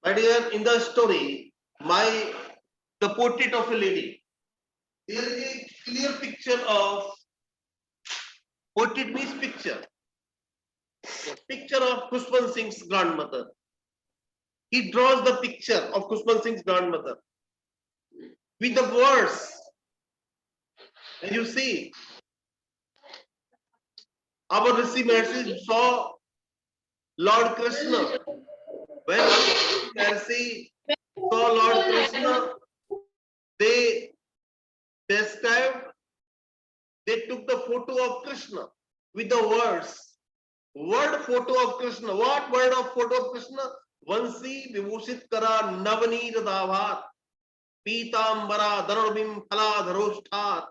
My dear, in the story, the portrait of a lady. There is a clear picture of portrait means picture. Picture of Khushwant Singh's grandmother. He draws the picture of Khushwant Singh's grandmother with the words. And you see, our Rishi Mercy saw Lord Krishna. When Mercy saw Lord Krishna, they described, they took the photo of Krishna with the words. Word photo of Krishna. What word of photo of Krishna? Vansi vibhushit kara navani radhavat Pitambara दरबिम फलाधरोष्ठात्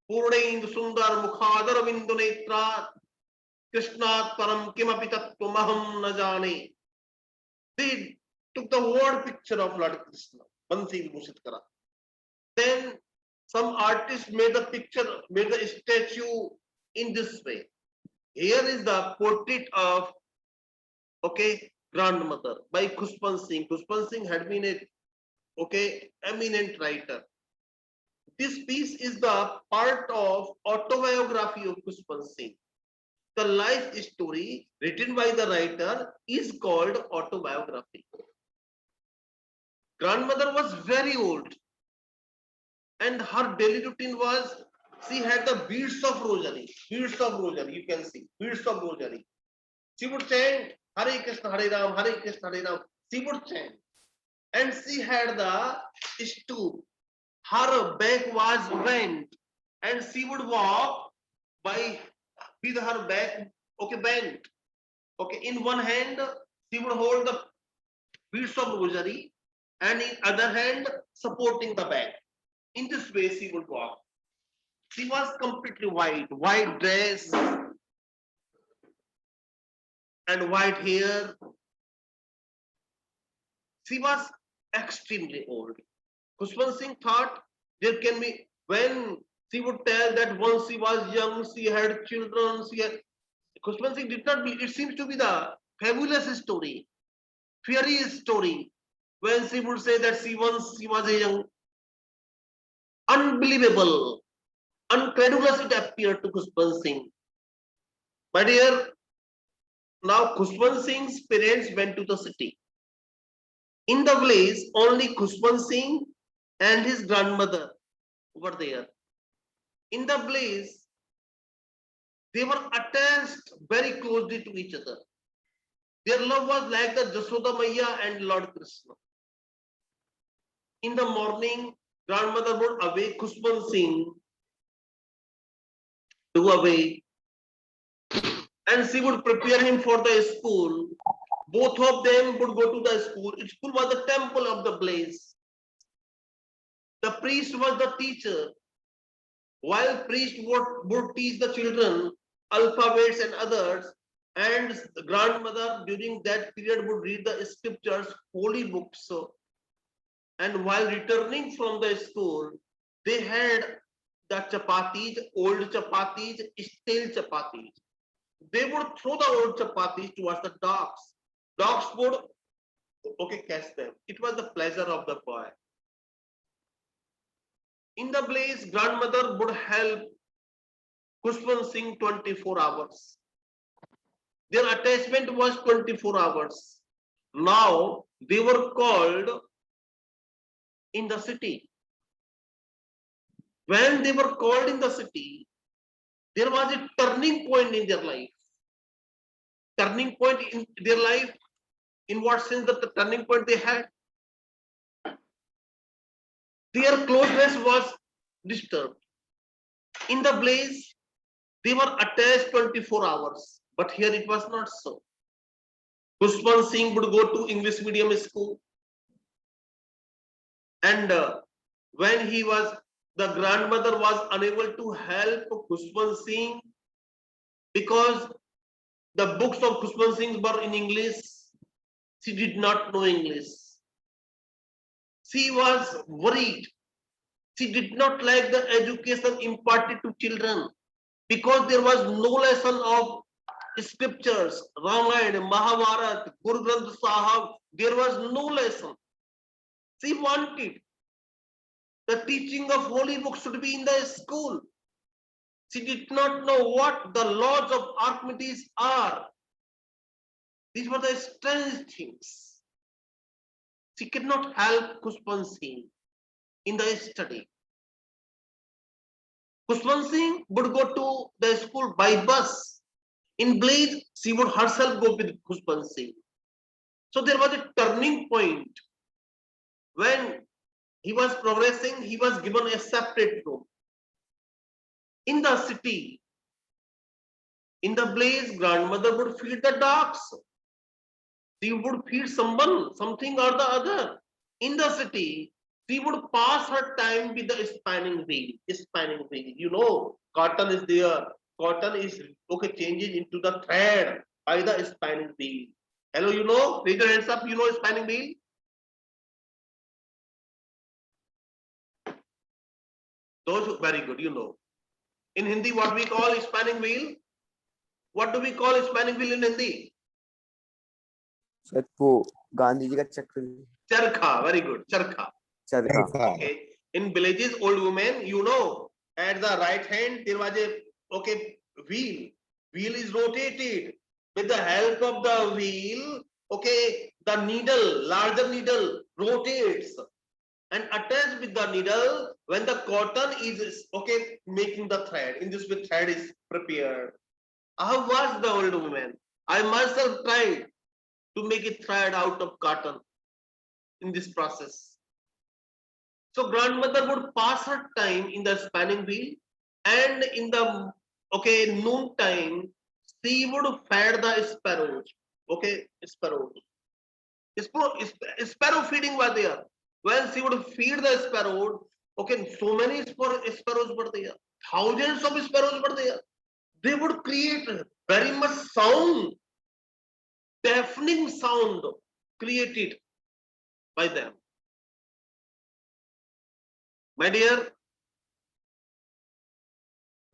Purnendu सुंदर मुखादर बिंदु नेत्रात् कृष्णात् परम किमपि तत्त्वमहं न जाने. They took the word picture of Lord Krishna, Bansi Vibhushit Kara. Then some artist made the picture, made the statue in this way. Here is the portrait of grandmother by Khushwant Singh. Khushwant Singh had been a eminent writer. This piece is the part of autobiography of Khushwant Singh. The life story written by the writer is called autobiography. Grandmother was very old and her daily routine was, she had the beads of rosary, you can see, beads of rosary. She would chant Hare Krishna, Hare Ram, Hare Krishna, Hare Ram. She would chant. And she had the stoop. Her back was bent, and she would walk with her back bent. In one hand she would hold the beads of rosary, and in other hand supporting the back. In this way she would walk. She was completely white dress and white hair. She was extremely old. Khushwant Singh thought there can be, when she would tell that once she was young, she had children, Khushwant Singh did not believe. It seems to be the fabulous story, fairy story, when she would say that she was a young. Unbelievable, incredulous it appeared to Khushwant Singh. My dear, now Khushwant Singh's parents went to the city. In the village, only Khushwant Singh and his grandmother were there. In the village, they were attached very closely to each other. Their love was like the Jashoda Maiya and Lord Krishna. In the morning, grandmother would awake Khushwant Singh to awake, and she would prepare him for the school. Both of them would go to the school. School was the temple of the place. The priest was the teacher. While priest would teach the children alphabets and others, and the grandmother during that period would read the scriptures, holy books. And while returning from the school, they had the chapatis, old chapatis, stale chapatis. They would throw the old chapatis towards the dogs. Dogs would catch them. It was the pleasure of the boy. In the blaze, grandmother would help Khushwant Singh 24 hours. Their attachment was 24 hours. Now they were called in the city. When they were called in the city, there was a turning point in their life. Turning point in their life, in what sense that the turning point they had? Their closeness was disturbed. In the blaze, they were attached 24 hours, but here it was not so. Khushwant Singh would go to English medium school, and when the grandmother was unable to help Khushwant Singh because the books of Khushwant Singh were in English. She did not know English. She was worried. She did not like the education imparted to children because there was no lesson of scriptures, Ramayana, Mahabharata, Guru Granth Sahib, there was no lesson. She wanted the teaching of holy books should be in the school. She did not know what the laws of Archimedes are. These were the strange things. She could not help Khushbant Singh in the study. Khushbant Singh would go to the school by bus. In Blaze, she would herself go with Khushbant Singh. So there was a turning point when he was progressing, he was given a separate room. In the city, in the Blaze, grandmother would feed the dogs. She would feed someone, something or the other. In the city, she would pass her time with the spinning wheel. Spinning wheel, you know, cotton is there. Cotton is okay, changes into the thread by the spinning wheel. Hello, you know, raise your hands up. You know spinning wheel. Those very good, you know. In Hindi, what we call spinning wheel? What do we call spinning wheel in Hindi? Sir वो गांधी जी का चक्र Charkha, very good, charkha. चरखा. Okay. In villages, old women, you know, at the right hand there was a okay wheel. Wheel is rotated. With the help of the wheel, okay, the needle, larger needle rotates, and attached with the needle when the cotton is okay making the thread. In this way, thread is prepared. I have watched the old woman. I myself tried to make a thread out of cotton in this process. So grandmother would pass her time in the spinning wheel, and in the okay noon time, she would feed the sparrows. Okay, sparrows. Sparrow feeding was there. When she would feed the sparrow, okay, so many sparrows were there. Thousands of sparrows were there. They would create very much sound, deafening sound created by them. My dear,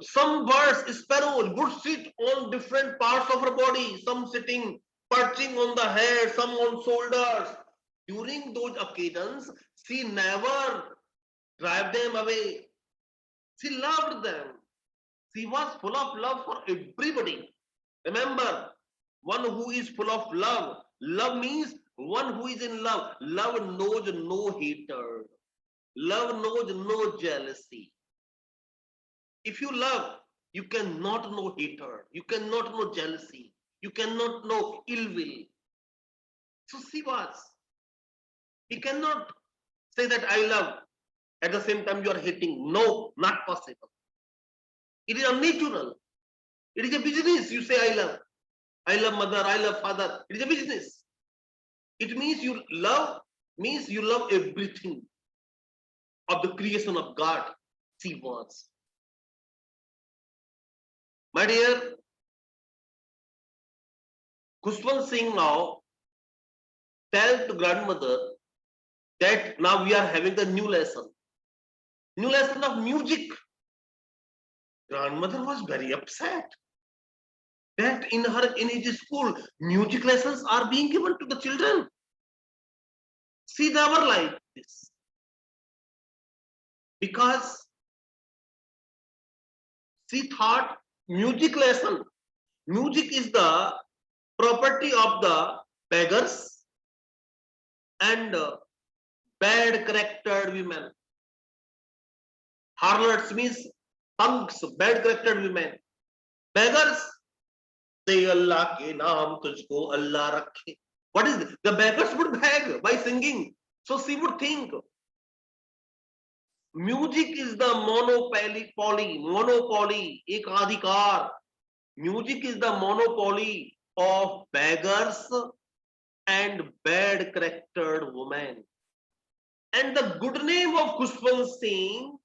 some birds, sparrows, would sit on different parts of her body, some sitting, perching on the head, some on shoulders. During those occasions, she never drive them away. She loved them. She was full of love for everybody. Remember, one who is full of love. Love means one who is in love. Love knows no hatred. Love knows no jealousy. If you love, you cannot know hatred. You cannot know jealousy. You cannot know ill will. So she was. You cannot say that I love. At the same time, you are hating. No, not possible. It is unnatural. It is a business. You say I love mother, I love father. It is a business. It means you love everything of the creation of God. She was. My dear, Khushbant Singh now tell to grandmother that now we are having the new lesson of music. Grandmother was very upset that in his school music lessons are being given to the children. She never liked this because she thought music is the property of the beggars and bad charactered women. Harlots means punks, bad charactered women. Beggars, say Allah ke naam tujhko Allah rakhe. What is this? The beggars would beg by singing. So she would think music is the monopoly, ek adhikar. Music is the monopoly of beggars and bad charactered women. And the good name of Khushbant Singh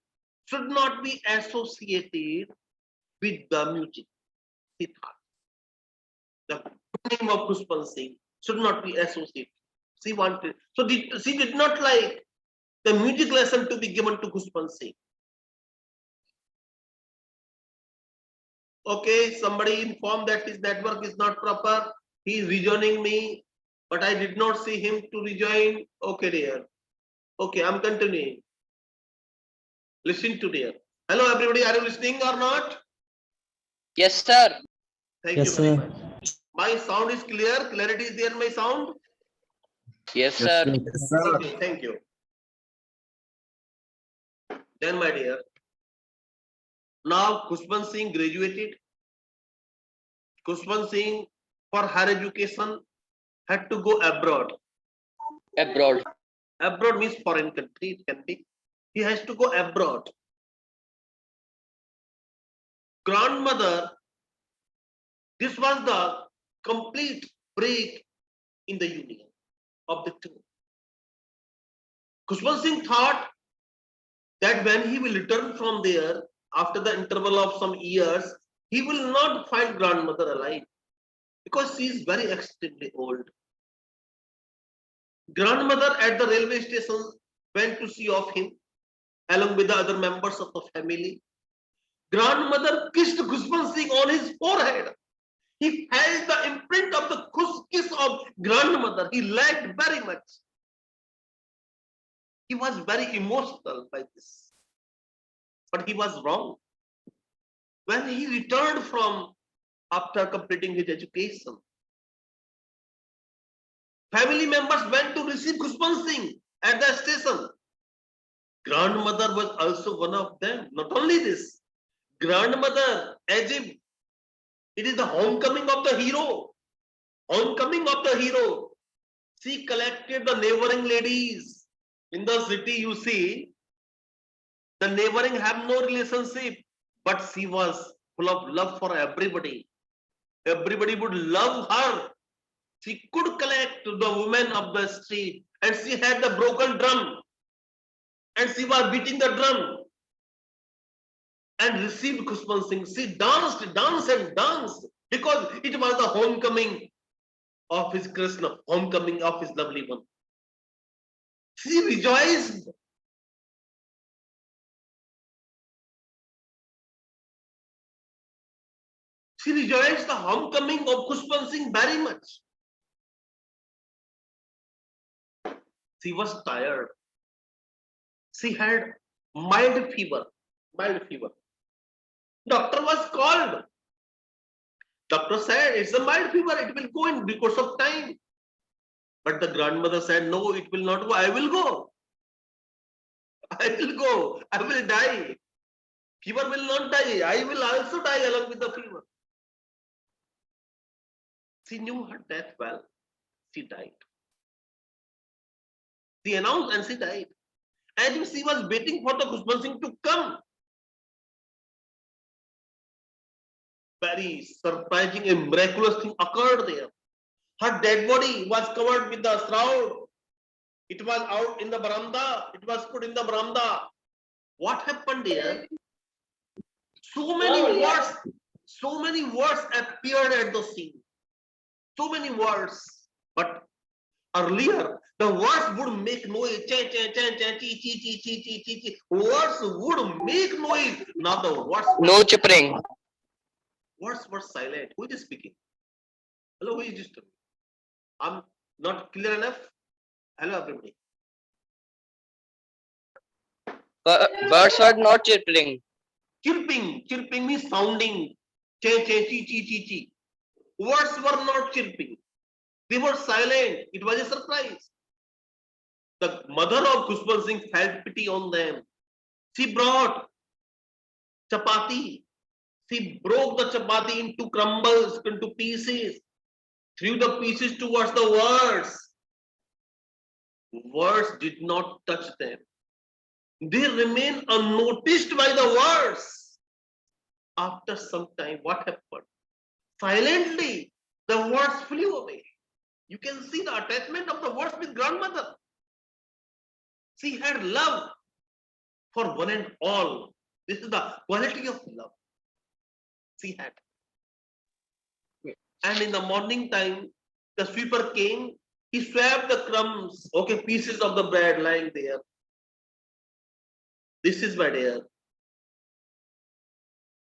should not be associated with the music. She thought. The good name of Khushbant Singh should not be associated. She wanted. So she did not like the music lesson to be given to Khushbant Singh. Okay, somebody informed that his network is not proper. He is rejoining me, but I did not see him to rejoin. Okay, dear. Okay, I'm continuing. Listen to dear. Hello, everybody. Are you listening or not? Yes, sir. Thank Yes, you very sir. much. My sound is clear. Clarity is there in my sound. Yes, sir. Thank you. Thank you. Then, my dear, now Khushbant Singh graduated. Khushbant Singh, for higher education, had to go abroad. Abroad. Abroad means foreign country. It can be. He has to go abroad. Grandmother, this was the complete break in the union of the two. Khushbant Singh thought that when he will return from there, after the interval of some years, he will not find grandmother alive because she is very extremely old. Grandmother at the railway station went to see of him along with the other members of the family. Grandmother kissed Khushbant Singh on his forehead. He felt the imprint of the kiss of grandmother. He liked very much. He was very emotional by this. But he was wrong. When he returned from after completing his education, family members went to receive Khushbant Singh at the station. Grandmother was also one of them. Not only this, grandmother, as if it is the homecoming of the hero. Homecoming of the hero. She collected the neighboring ladies. In the city, you see, the neighboring have no relationship, but she was full of love for everybody. Everybody would love her. She could collect the women of the street, and she had the broken drum, and she was beating the drum and received Khushbant Singh. She danced and danced because it was the homecoming of his Krishna, homecoming of his lovely one. She rejoiced. She rejoiced the homecoming of Khushbant Singh very much. She was tired. She had mild fever. Mild fever. Doctor was called. Doctor said it's a mild fever. It will go in due course of time. But the grandmother said, no, it will not go. I will go. I will go. I will die. Fever will not die. I will also die along with the fever. She knew her death well. She died. She announced and she died. As if she was waiting for the Khushbant Singh to come. Very surprising and miraculous thing occurred there. Her dead body was covered with the shroud. It was out in the veranda. It was put in the veranda. What happened there? So many words appeared at the scene. So many words. But earlier, the words would make noise. Words would make noise. Now the words No chippering. words were silent. Who is speaking? Hello, who is disturbing? I'm not clear enough. Hello, everybody. Birds were not chirping. Chirping means sounding. Chi. Words were not chirping. They were silent. It was a surprise. The mother of Khushbant Singh felt pity on them. She brought chapati. She broke the chapati into crumbles, into pieces, threw the pieces towards the words. Words did not touch them. They remain unnoticed by the words. After some time, what happened? Silently, the words flew away. You can see the attachment of the words with grandmother. She had love for one and all. This is the quality of love she had. And in the morning time, the sweeper came. He swept the crumbs, okay, pieces of the bread lying there. This is, my dear,